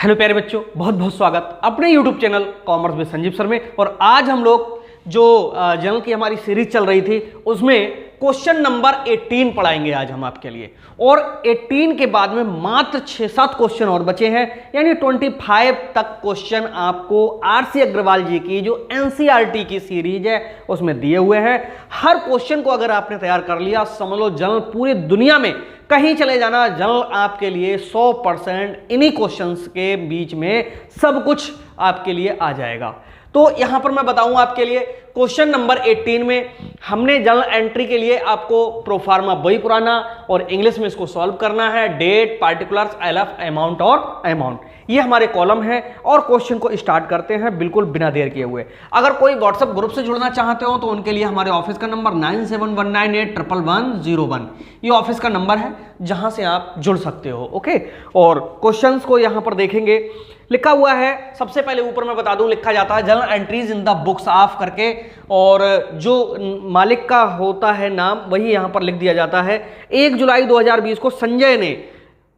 Hello प्यारे बच्चों, बहुत बहुत स्वागत अपने YouTube channel commerce with Sanjeev sir में। और आज हम लोग जो जनरल की हमारी सीरीज चल रही थी उसमें क्वेश्चन नंबर 18 पढ़ाएंगे आज हम आपके लिए। और 18 के बाद में मात्र 6-7 क्वेश्चन और बचे हैं, यानी 25 तक क्वेश्चन आपको आरसी अग्रवाल जी की जो एनसीईआरटी की सीरीज है उसमें दिए हुए हैं। हर क्वेश्चन को अगर आपने तैयार कर लिया, समझ लो जनरल पूरी दुनिया में कहीं चले जाना, जनरल आपके लिए 100% इन्हीं क्वेश्चंस के बीच में सब कुछ आपके लिए आ जाएगा। तो यहां पर मैं बताऊं आपके लिए क्वेश्चन नंबर 18 में हमने जनरल एंट्री के लिए आपको प्रोफार्मा वही पुराना और इंग्लिश में इसको सॉल्व करना है। डेट, पार्टिकुलर्स, एलएफ, अमाउंट और अमाउंट, ये हमारे कॉलम है। और क्वेश्चन को स्टार्ट करते हैं बिल्कुल बिना देर किए हुए। अगर कोई व्हाट्सएप ग्रुप से जुड़ना चाहते हो तो उनके लिए हमारे ऑफिस का नंबर 9719811101 ये ऑफिस का नंबर है जहां से आप जुड़ सकते हो। ओके, और क्वेश्चंस को यहां पर देखेंगे। लिखा हुआ है, सबसे पहले ऊपर मैं बता दूं, लिखा जाता है general entries in the books of करके, और जो मालिक का होता है नाम वही यहां पर लिख दिया जाता है। 1 जुलाई 2020 को संजय ने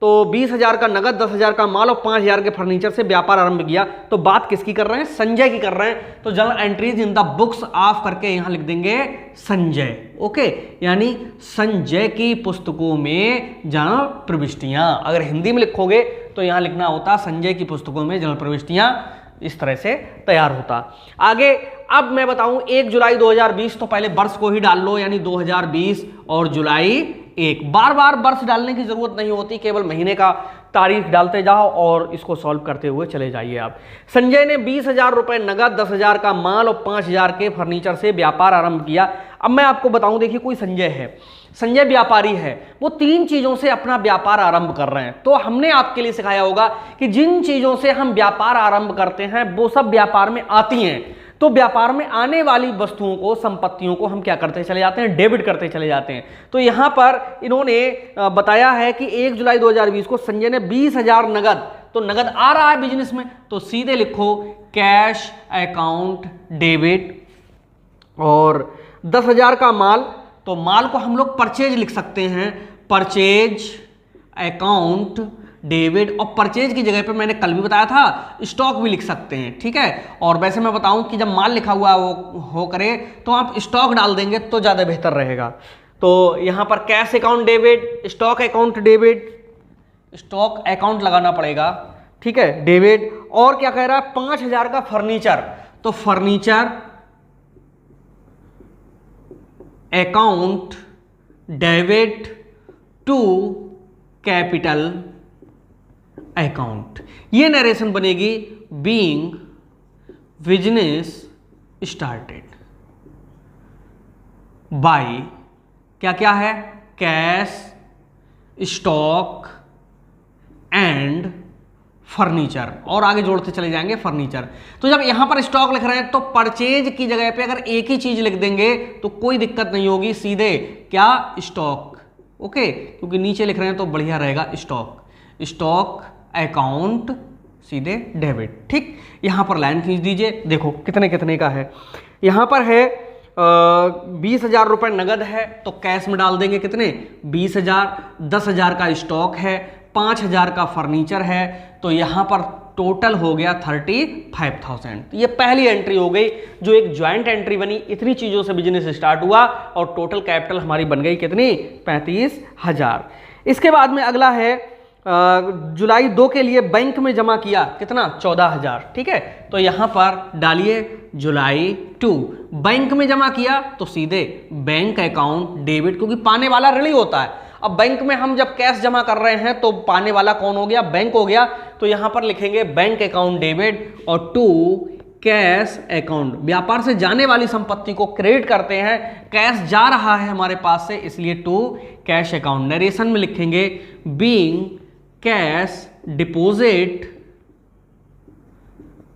तो 20,000 का नगद, 10,000 का माल और 5,000 के फर्नीचर से व्यापार आरंभ किया। तो बात किसकी कर रहे हैं? संजय की कर रहे हैं। तो general entries in the books of करके यहां लिख देंगे संजय। ओके, यानी संजय की पुस्तकों में जनरल प्रविष्टियां। अगर हिंदी में लिखोगे तो यहां लिखना होता संजय की पुस्तकों में जनरल प्रविष्टियां, इस तरह से तैयार होता। आगे अब मैं बताऊं 1 जुलाई 2020, तो पहले वर्ष को ही डाल लो, यानी 2020 और जुलाई 1। बार बार वर्ष डालने की जरूरत नहीं होती, केवल महीने का तारीख डालते जाओ और इसको सॉल्व करते हुए चले जाइए आप। संजय ने 20,000 रुपए नगद, 10,000 का माल और 5,000 के फर्नीचर से व्यापार आरंभ किया। अब मैं आपको बताऊं, देखिए कोई संजय है, संजय व्यापारी है, वो 3 चीजों से अपना व्यापार आरंभ कर रहे हैं। तो हमने आपके लिए सिखाया होगा कि जिन चीजों से हम व्यापार आरंभ करते हैं वो सब व्यापार में आती हैं। तो व्यापार में आने वाली वस्तुओं को, संपत्तियों को हम क्या करते चले जाते हैं? डेबिट करते चले जाते हैं। तो यहां पर इन्होंने बताया है कि 1 जुलाई 2020 को संजय ने 20,000 नगद, तो नगद आ रहा है बिजनेस में, तो सीधे लिखो कैश अकाउंट डेबिट। और 10,000 का माल, तो माल को हम लोग परचेज लिख सकते हैं, परचेज अकाउंट डेबिट। और परचेज की जगह पे मैंने कल भी बताया था स्टॉक भी लिख सकते हैं, ठीक है। और वैसे मैं बताऊं कि जब माल लिखा हुआ हो करे तो आप स्टॉक डाल देंगे तो ज़्यादा बेहतर रहेगा। तो यहां पर cash account debit, stock account debit, stock account लगाना पड़ेगा, ठीक है, डेबिट। और क्या कह रहा है? 5,000 का फर्नीचर, तो furniture account debit to capital account. ये नरेशन बनेगी बीइंग बिजनेस स्टार्टेड बाय क्या क्या है? Cash, stock and furniture. और आगे जोड़ते चले जाएंगे फर्नीचर। तो जब यहां पर स्टॉक लिख रहे हैं तो परचेज की जगह पे अगर एक ही चीज लिख देंगे तो कोई दिक्कत नहीं होगी, सीधे क्या? स्टॉक। ओके, क्योंकि नीचे लिख रहे हैं तो बढ़िया रहेगा स्टॉक, स्टॉक अकाउंट सीधे डेबिट। ठीक, यहां पर लाइन खींच दीजिए, देखो कितने कितने का है। यहां पर है 20,000 रुपए नगद है तो कैश में डाल देंगे कितने? 20,000। 10,000 का स्टॉक है, 5,000 का फर्नीचर है, तो यहां पर टोटल हो गया 35,000। ये पहली एंट्री हो गई जो एक ज्वाइंट एंट्री बनी। इतनी चीजों से बिजनेस स्टार्ट हुआ और टोटल कैपिटल हमारी बन गई कितनी? 35,000। इसके बाद में अगला है जुलाई 2 के लिए बैंक में जमा किया कितना? 14,000। ठीक है, तो यहां पर डालिए जुलाई 2। बैंक में जमा किया तो सीधे बैंक अकाउंट डेबिट, क्योंकि पाने वाला ऋणी होता है। अब बैंक में हम जब कैश जमा कर रहे हैं तो पाने वाला कौन हो गया? बैंक हो गया। तो यहां पर लिखेंगे बैंक अकाउंट डेबिट और टू कैश अकाउंट। व्यापार से जाने वाली संपत्ति को क्रेडिट करते हैं, कैश जा रहा है हमारे पास से, इसलिए टू कैश अकाउंट। नरेशन में लिखेंगे being cash deposit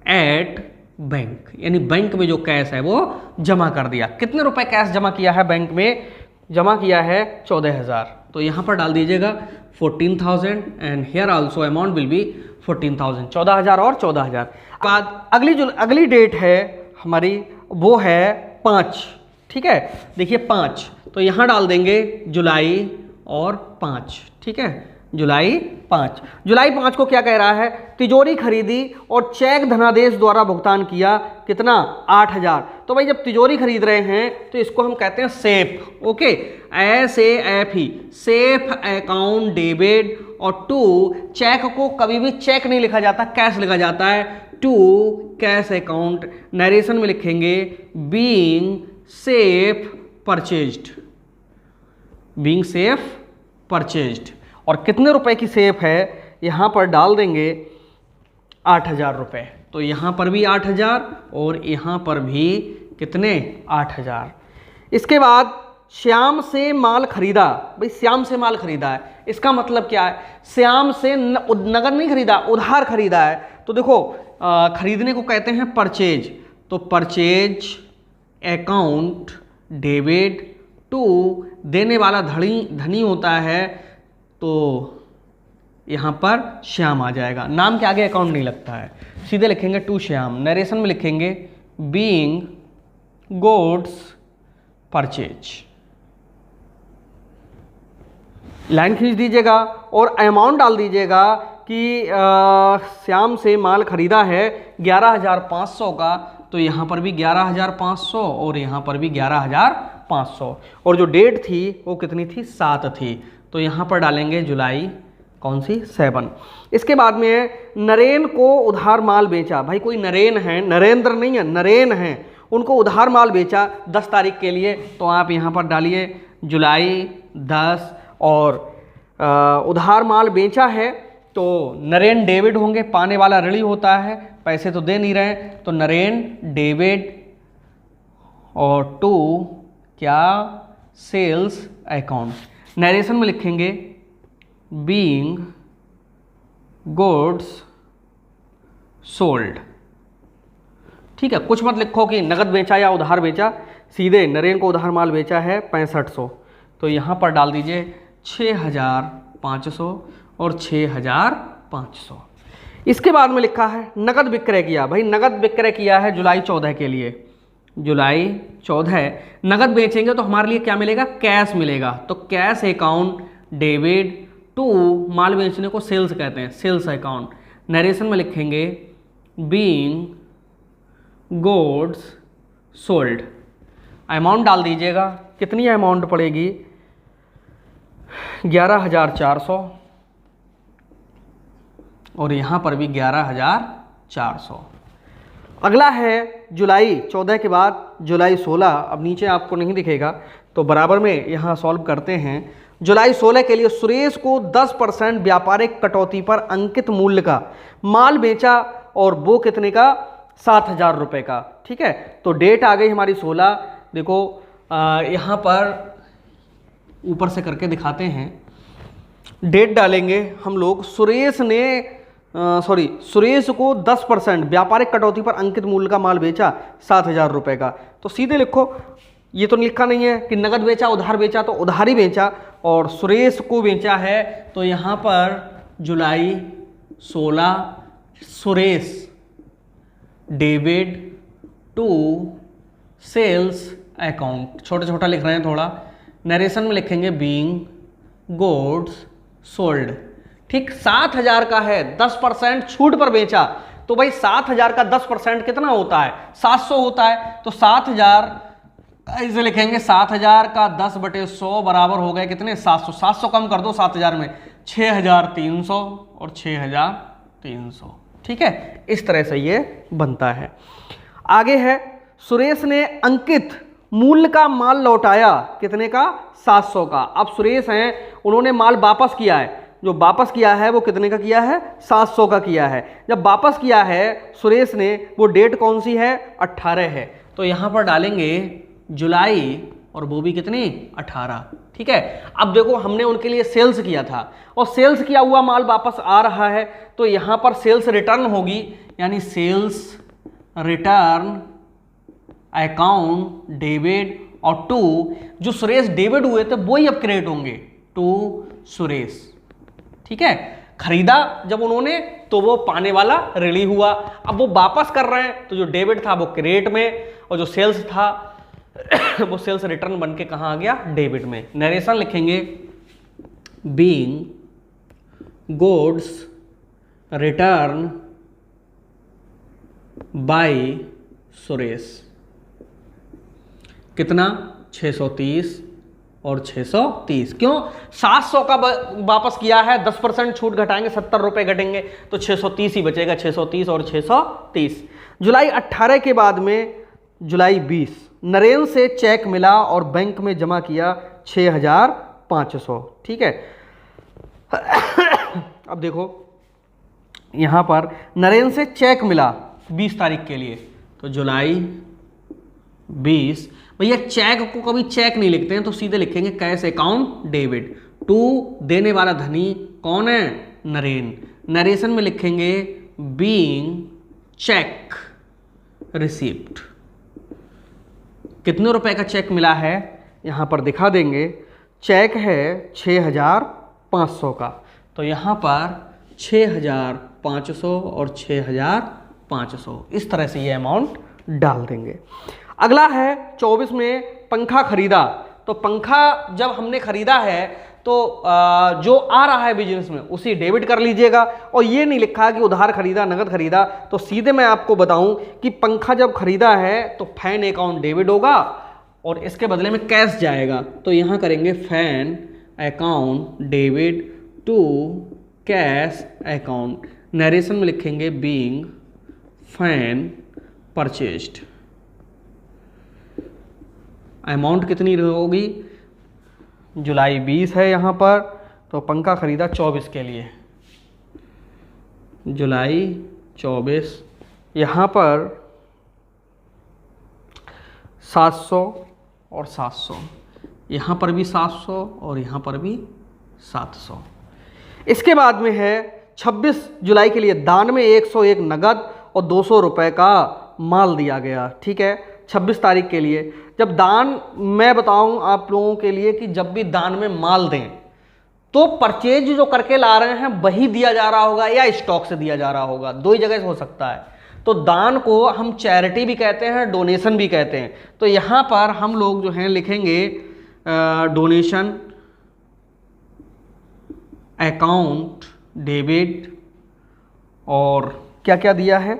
at bank, यानी बैंक में जो कैश है वो जमा कर दिया। कितने रुपए कैश जमा किया है? बैंक में जमा किया है 14,000। तो यहां पर डाल दीजिएगा 14,000 and here also amount will be 14,000। 14,000 और 14,000। बाद अगली डेट है हमारी, वो है 5। ठीक है, देखिए 5, तो यहां डाल देंगे जुलाई और 5। ठीक है, जुलाई 5। जुलाई 5 को क्या कह रहा है, तिजोरी खरीदी और चेक धनादेश द्वारा भुगतान किया, कितना, 8000। तो भाई जब तिजोरी खरीद रहे हैं तो इसको हम कहते हैं safe, okay, SAFE, safe account debit. और टू, चेक को कभी भी चेक नहीं लिखा जाता, कैश लिखा जाता है, टू कैश अकाउंट। नरेशन में लिखेंगे being safe purchased, being safe purchased. और कितने रुपए की सेफ है, यहाँ पर डाल देंगे 8000 रुपये। तो यहाँ पर भी 8000 और यहाँ पर भी कितने, 8000। इसके बाद श्याम से माल खरीदा। भाई श्याम से माल खरीदा है, इसका मतलब क्या है, श्याम से नगद नहीं खरीदा, उधार खरीदा है। तो देखो खरीदने को कहते हैं परचेज, तो परचेज अकाउंट डेबिट टू, देने वाला धनी होता है, तो यहाँ पर श्याम आ जाएगा, नाम के आगे अकाउंट नहीं लगता है, सीधे लिखेंगे टू श्याम। नरेशन में लिखेंगे बीइंग गुड्स परचेज, लाइन खींच दीजिएगा और अमाउंट डाल दीजिएगा कि श्याम से माल खरीदा है 11500 का, तो यहाँ पर भी 11500 और यहाँ पर भी 11500। और जो डेट थी वो कितनी थी, 7 थी, तो यहाँ पर डालेंगे जुलाई कौन सी, 7। इसके बाद में नरेन को उधार माल बेचा। भाई कोई नरेन है, नरेंद्र नहीं है, नरेन है, उनको उधार माल बेचा 10 तारीख के लिए, तो आप यहाँ पर डालिए जुलाई 10। और उधार माल बेचा है तो नरेन डेबिट होंगे, पाने वाला ऋणी होता है, पैसे तो दे नहीं रहे, तो नरेन डेबिट। और टू क्या, सेल्स अकाउंट। नरेशन में लिखेंगे बीइंग गुड्स सोल्ड। ठीक है, कुछ मत लिखो कि नगद बेचा या उधार बेचा, सीधे नरेन को उधार माल बेचा है 6500, तो यहाँ पर डाल दीजिए 6500 और 6500। इसके बाद में लिखा है नगद विक्रय किया। भाई नगद विक्रय किया है जुलाई 14 के लिए, जुलाई 14 नगद बेचेंगे तो हमारे लिए क्या मिलेगा, कैश मिलेगा, तो कैश अकाउंट डेबिट टू, माल बेचने को सेल्स कहते हैं, सेल्स अकाउंट। नरेशन में लिखेंगे बीइंग गुड्स सोल्ड, अमाउंट डाल दीजिएगा, कितनी अमाउंट पड़ेगी, 11400 और यहाँ पर भी 11400। अगला है जुलाई 14 के बाद जुलाई 16, अब नीचे आपको नहीं दिखेगा तो बराबर में यहाँ सॉल्व करते हैं। जुलाई 16 के लिए सुरेश को 10% व्यापारिक कटौती पर अंकित मूल्य का माल बेचा और वो कितने का, 7000 रुपये का। ठीक है, तो डेट आ गई हमारी 16। देखो यहाँ पर ऊपर से करके दिखाते हैं, डेट डालेंगे हम लोग, सुरेश को 10% व्यापारिक कटौती पर अंकित मूल्य का माल बेचा 7000 रुपये का। तो सीधे लिखो, ये तो लिखा नहीं है कि नगद बेचा उधार बेचा, तो उधार ही बेचा और सुरेश को बेचा है, तो यहाँ पर जुलाई 16 Suresh debit to sales account, छोटा छोटा लिख रहे हैं थोड़ा। नरेशन में लिखेंगे बीइंग गुड्स सोल्ड। ठीक, 7000 का है, 10% छूट पर बेचा, तो भाई 7000 का 10% कितना होता है, 700 होता है, तो 7000 ऐसे लिखेंगे, 7000 का 10/100 बराबर हो गए कितने, 700। 700 कम कर दो 7000 में, 6300 और 6300। ठीक है, इस तरह से ये बनता है। आगे है सुरेश ने अंकित मूल्य का माल लौटाया, कितने का, 700 का। अब सुरेश हैं, उन्होंने माल वापस किया है, जो वापस किया है वो कितने का किया है, 700 का किया है। जब वापस किया है सुरेश ने, वो डेट कौन सी है, 18 है, तो यहाँ पर डालेंगे जुलाई और वो भी कितनी, 18। ठीक है, अब देखो हमने उनके लिए सेल्स किया था और सेल्स किया हुआ माल वापस आ रहा है, तो यहाँ पर सेल्स रिटर्न होगी, यानी सेल्स रिटर्न अकाउंट डेबिट। और टू, जो सुरेश डेबिट हुए थे वो ही अब क्रेडिट होंगे टू सुरेश। ठीक है, खरीदा जब उन्होंने तो वो पाने वाला ऋणी हुआ, अब वो वापस कर रहे हैं तो जो डेबिट था वो क्रेडिट में और जो सेल्स था वो सेल्स रिटर्न बन के कहाँ आ गया, डेबिट में। नरेशन लिखेंगे being goods return by Suresh. कितना? 630 और 630। क्यों? 700 का वापस किया है, 10% छूट घटाएंगे, 70 रुपये घटेंगे तो 630 ही बचेगा। 630 और 630। जुलाई 18 के बाद में जुलाई 20 नरेंद्र से चेक मिला और बैंक में जमा किया 6500। ठीक है। अब देखो यहां पर नरेंद्र से चेक मिला 20 तारीख के लिए, तो जुलाई 20। भैया चेक को कभी चेक नहीं लिखते हैं तो सीधे लिखेंगे कैश अकाउंट डेबिट टू। देने वाला धनी कौन है? नरेंद्र। नरेशन में लिखेंगे बीइंग चेक रिसीप्ट। कितने रुपए का चेक मिला है यहां पर दिखा देंगे। चेक है 6500 का, तो यहां पर 6500 और 6500 इस तरह से ये अमाउंट डाल देंगे। अगला है 24 में पंखा खरीदा। तो पंखा जब हमने खरीदा है तो जो आ रहा है बिजनेस में उसी डेबिट कर लीजिएगा। और ये नहीं लिखा कि उधार खरीदा नगद खरीदा, तो सीधे मैं आपको बताऊं कि पंखा जब खरीदा है तो फैन अकाउंट डेबिट होगा और इसके बदले में कैश जाएगा, तो यहां करेंगे fan account debit to cash account. Narration में लिखेंगे बीइंग फैन परचेज्ड। अमाउंट कितनी होगी? जुलाई 20 है यहाँ पर, तो पंखा खरीदा 24 के लिए, जुलाई 24। यहाँ पर 700 और 700, यहाँ पर भी 700 और यहाँ पर भी 700। इसके बाद में है 26 जुलाई के लिए दान में 101 नगद और 200 रुपये का माल दिया गया। ठीक है, 26 तारीख के लिए। जब दान, मैं बताऊं आप लोगों के लिए कि जब भी दान में माल दें तो परचेज जो करके ला रहे हैं वही दिया जा रहा होगा या स्टॉक से दिया जा रहा होगा, दो ही जगह से हो सकता है। तो दान को हम चैरिटी भी कहते हैं, डोनेशन भी कहते हैं। तो यहाँ पर हम लोग जो हैं लिखेंगे डोनेशन अकाउंट डेबिट, और क्या क्या दिया है?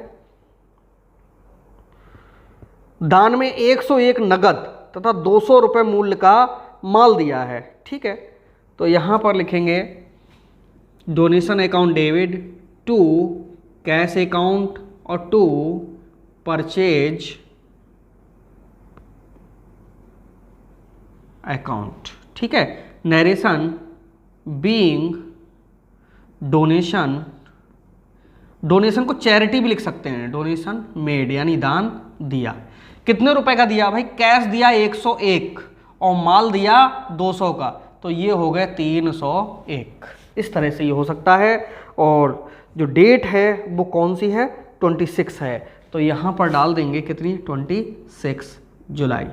दान में 101 नगद तथा 200 रुपये मूल्य का माल दिया है। ठीक है, तो यहां पर लिखेंगे donation account debit to cash account और टू परचेज अकाउंट। ठीक है, नरेशन बीइंग डोनेशन, डोनेशन को चैरिटी भी लिख सकते हैं, डोनेशन मेड यानी दान दिया। कितने रुपए का दिया भाई? कैश दिया 101 और माल दिया 200 का, तो ये हो गया 301। इस तरह से ये हो सकता है। और जो डेट है वो कौन सी है? 26 है, तो यहां पर डाल देंगे कितनी? 26 जुलाई,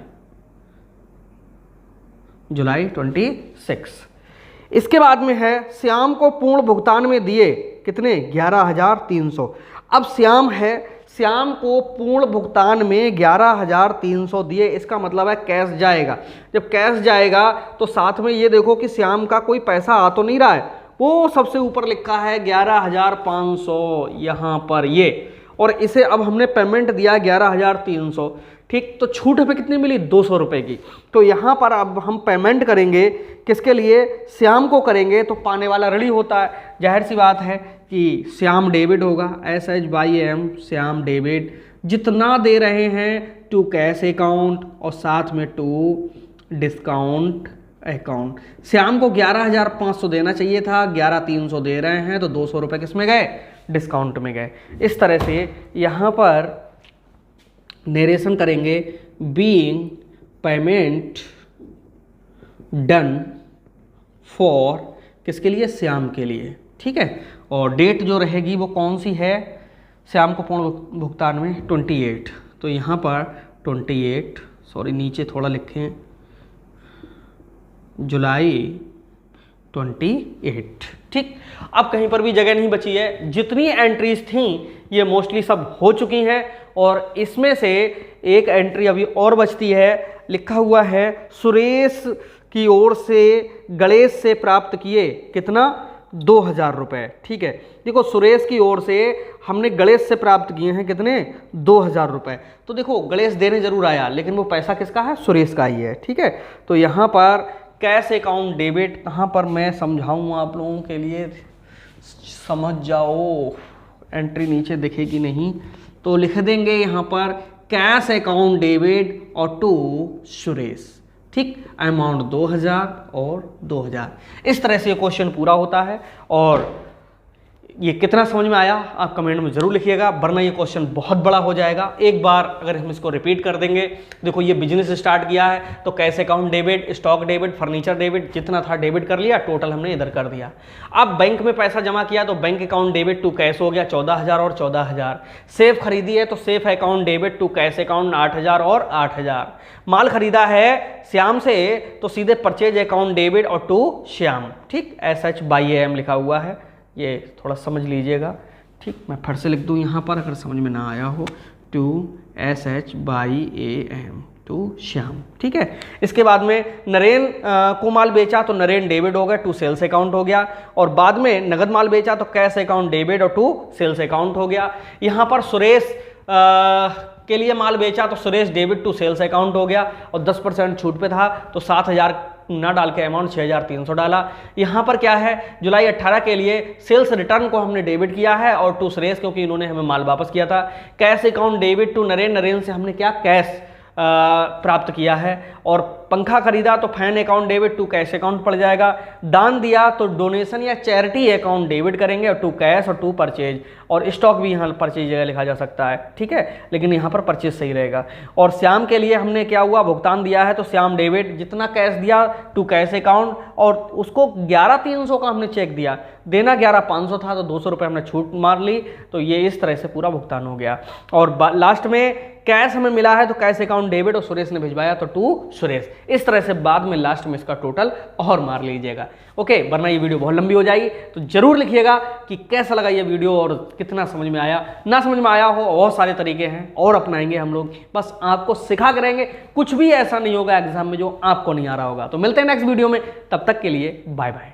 जुलाई 26। इसके बाद में है श्याम को पूर्ण भुगतान में दिए कितने? 11,300। अब श्याम है, श्याम को पूर्ण भुगतान में 11,300 दिए, इसका मतलब है कैश जाएगा। जब कैश जाएगा तो साथ में ये देखो कि श्याम का कोई पैसा आ तो नहीं रहा है, वो सबसे ऊपर लिखा है 11,500 यहाँ पर ये, और इसे अब हमने पेमेंट दिया 11,300। ठीक, तो छूट हमें कितनी मिली? 200 रुपये की। तो यहाँ पर अब हम पेमेंट करेंगे किसके लिए? श्याम को करेंगे, तो पाने वाला ऋणी होता है, जाहिर सी बात है कि श्याम डेबिट होगा, SH/M श्याम डेबिट। जितना दे रहे हैं टू कैश अकाउंट और साथ में टू डिस्काउंट अकाउंट। श्याम को 11,500 देना चाहिए था, 11,300 दे रहे हैं, तो 200 रुपये किस में गए? डिस्काउंट में गए। इस तरह से यहाँ पर नरेशन करेंगे बीइंग पेमेंट डन फॉर, किसके लिए? श्याम के लिए। ठीक है, और डेट जो रहेगी वो कौन सी है? श्याम को पूर्ण भुगतान में 28, तो यहाँ पर 28, सॉरी नीचे थोड़ा लिखें, जुलाई 28। ठीक, अब कहीं पर भी जगह नहीं बची है, जितनी एंट्रीज थी ये मोस्टली सब हो चुकी हैं, और इसमें से एक एंट्री अभी और बचती है, लिखा हुआ है सुरेश की ओर से गणेश से प्राप्त किए कितना? 2000 रुपये। ठीक है, देखो सुरेश की ओर से हमने गणेश से प्राप्त किए हैं कितने, 2000 रुपये। तो देखो गणेश देने जरूर आया लेकिन वो पैसा किसका है, सुरेश का ही है। ठीक है, तो यहाँ पर कैश अकाउंट डेबिट, कहाँ पर मैं समझाऊँ आप लोगों के लिए, समझ जाओ, एंट्री नीचे दिखेगी नहीं तो लिख देंगे यहाँ पर कैश अकाउंट डेबिट और टू सुरेश। ठीक, अमाउंट 2000 और 2000। इस तरह से ये क्वेश्चन पूरा होता है। और ये कितना समझ में आया आप कमेंट में जरूर लिखिएगा, वरना ये क्वेश्चन बहुत बड़ा हो जाएगा। एक बार अगर हम इसको रिपीट कर देंगे, देखो ये बिजनेस स्टार्ट किया है तो cash account debit, stock debit, furniture debit, जितना था डेबिट कर लिया, टोटल हमने इधर कर दिया। अब बैंक में पैसा जमा किया तो bank account debit to cash हो गया 14000 और 14000। सेफ खरीदी है तो safe account debit to cash account 8000 और 8000। माल खरीदा है श्याम से तो सीधे परचेज अकाउंट डेबिट और टू श्याम। ठीक, SH/AM लिखा हुआ है, ये थोड़ा समझ लीजिएगा। ठीक, मैं फिर से लिख दूँ यहाँ पर अगर समझ में ना आया हो, टू SH/AM टू श्याम। ठीक है, इसके बाद में नरेन को माल बेचा तो नरेन डेबिट हो गया, टू सेल्स अकाउंट हो गया। और बाद में नगद माल बेचा तो कैश अकाउंट डेबिट और टू सेल्स अकाउंट हो गया। यहाँ पर सुरेश के लिए माल बेचा तो Suresh debit to sales account हो गया और 10% छूट पे था तो 7000 ना डाल के अमाउंट 6300 डाला। यहाँ पर क्या है, जुलाई 18 के लिए सेल्स रिटर्न को हमने डेबिट किया है और टू सुरेश क्योंकि इन्होंने हमें माल वापस किया था। Cash account debit to Naren, Naren से हमने क्या कैश प्राप्त किया है। और पंखा खरीदा तो fan account debit to cash account पड़ जाएगा। दान दिया तो डोनेशन या चैरिटी अकाउंट डेबिट करेंगे और टू कैश और टू परचेज। और स्टॉक भी यहाँ परचेज जगह लिखा जा सकता है। ठीक है, लेकिन यहाँ पर परचेज सही रहेगा। और श्याम के लिए हमने क्या हुआ, भुगतान दिया है तो श्याम डेबिट, जितना कैश दिया टू कैश अकाउंट और उसको 11300 का हमने चेक दिया, देना 11500 था तो 200 रुपये हमने छूट मार ली। तो ये इस तरह से पूरा भुगतान हो गया। और लास्ट में कैश हमें मिला है तो कैश अकाउंट डेबिट और सुरेश ने भिजवाया तो टू सुरेश। इस तरह से बाद में लास्ट में इसका टोटल और मार लीजिएगा। ओके, वरना ये वीडियो बहुत लंबी हो जाएगी। तो जरूर लिखिएगा कि कैसा लगा ये वीडियो और कितना समझ में आया। ना समझ में आया हो, बहुत सारे तरीके हैं और अपनाएंगे हम लोग, बस आपको सिखा करेंगे। कुछ भी ऐसा नहीं होगा एग्जाम में जो आपको नहीं आ रहा होगा। तो मिलते हैं नेक्स्ट वीडियो में, तब तक के लिए बाय बाय।